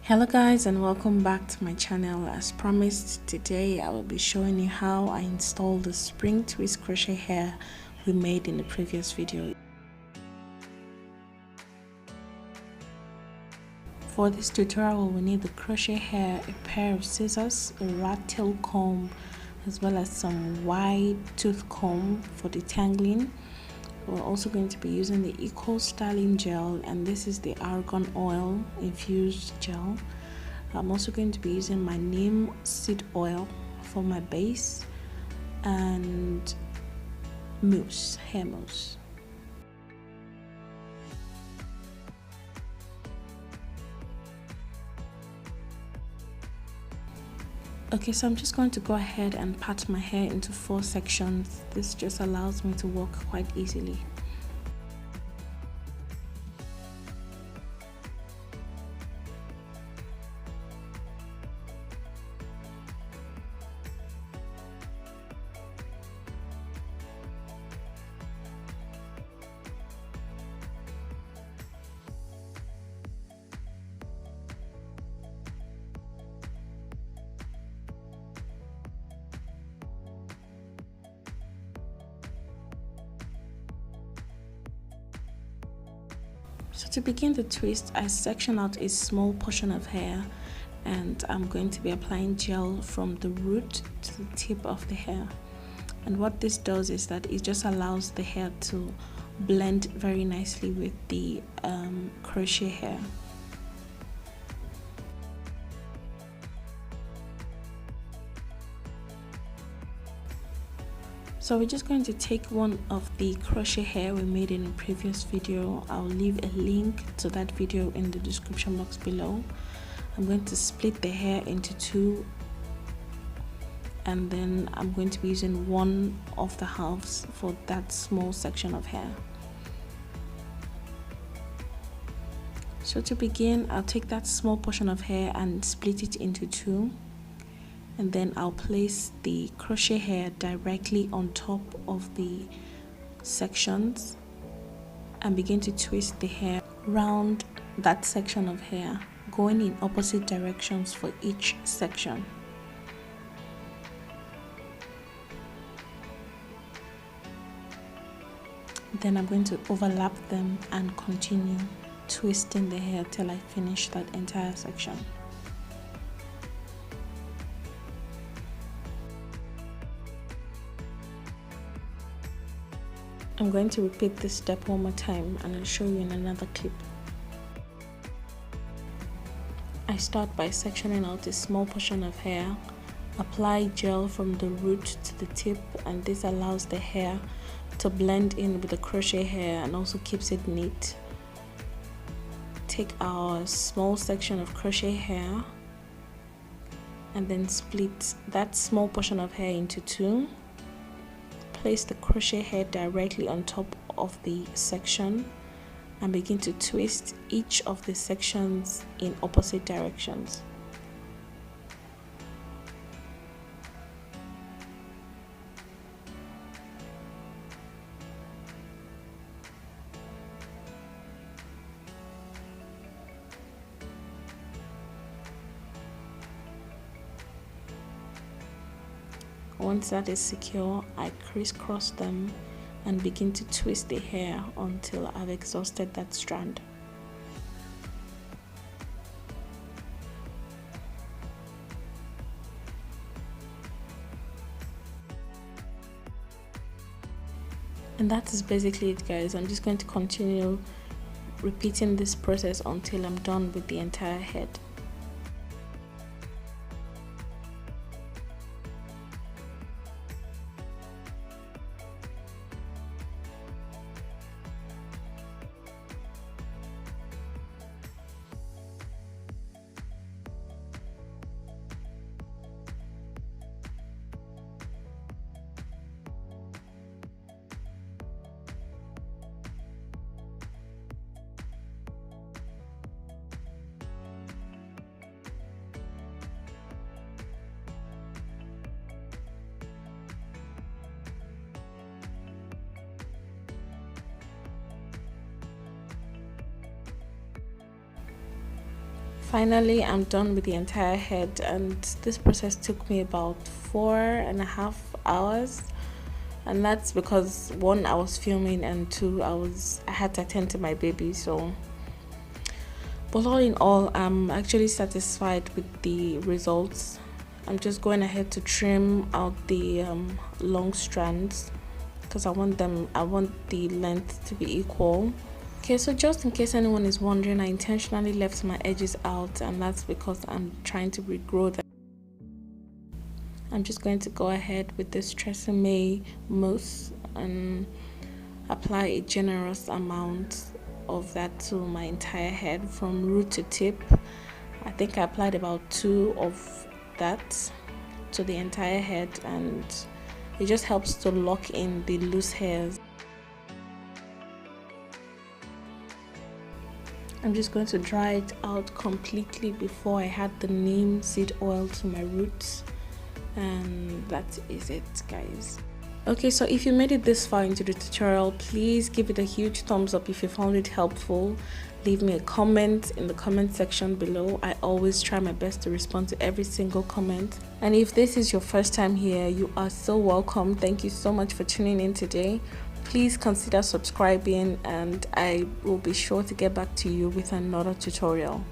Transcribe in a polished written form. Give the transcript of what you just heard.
Hello guys, and welcome back to my channel. As promised, today I will be showing you how I installed the spring twist crochet hair we made in the previous video. For this tutorial we need the crochet hair, a pair of scissors, a rat tail comb, as well as some wide tooth comb for detangling. We're also going to be using the Eco Styling Gel, and this is the argan oil infused gel. I'm also going to be using my Neem seed oil for my base and mousse, hair mousse. Okay, so I'm just going to go ahead and part my hair into 4 sections. This just allows me to work quite easily. So to begin the twist, I section out a small portion of hair, and I'm going to be applying gel from the root to the tip of the hair. And what this does is that it just allows the hair to blend very nicely with the crochet hair. So we're just going to take one of the crochet hair we made in a previous video. I'll leave a link to that video in the description box below. I'm going to split the hair into 2, and then I'm going to be using one of the halves for that small section of hair. So to begin, I'll take that small portion of hair and split it into 2. And then I'll place the crochet hair directly on top of the sections and begin to twist the hair around that section of hair, going in opposite directions for each section. Then I'm going to overlap them and continue twisting the hair till I finish that entire section. I'm going to repeat this step one more time, and I'll show you in another clip. I start by sectioning out a small portion of hair, apply gel from the root to the tip, and this allows the hair to blend in with the crochet hair and also keeps it neat. Take our small section of crochet hair and then split that small portion of hair into 2. Place the crochet hair directly on top of the section and begin to twist each of the sections in opposite directions. Once that is secure, I crisscross them and begin to twist the hair until I've exhausted that strand. And that is basically it, guys. I'm just going to continue repeating this process until I'm done with the entire head. Finally, I'm done with the entire head, and this process took me about 4.5 hours, and that's because one, I was filming, and two, I had to attend to my baby. So but all in all, I'm actually satisfied with the results. I'm just going ahead to trim out the long strands because I want the length to be equal. Okay, so just in case anyone is wondering, I intentionally left my edges out, and that's because I'm trying to regrow them. I'm just going to go ahead with this Tresemme mousse and apply a generous amount of that to my entire head from root to tip. I think I applied about 2 of that to the entire head, and it just helps to lock in the loose hairs. I'm just going to dry it out completely before I add the neem seed oil to my roots, and that is it, guys. Okay, so if you made it this far into the tutorial, please give it a huge thumbs up if you found it helpful. Leave me a comment in the comment section below. I always try my best to respond to every single comment. And if this is your first time here, you are so welcome. Thank you so much for tuning in today. Please consider subscribing, and I will be sure to get back to you with another tutorial.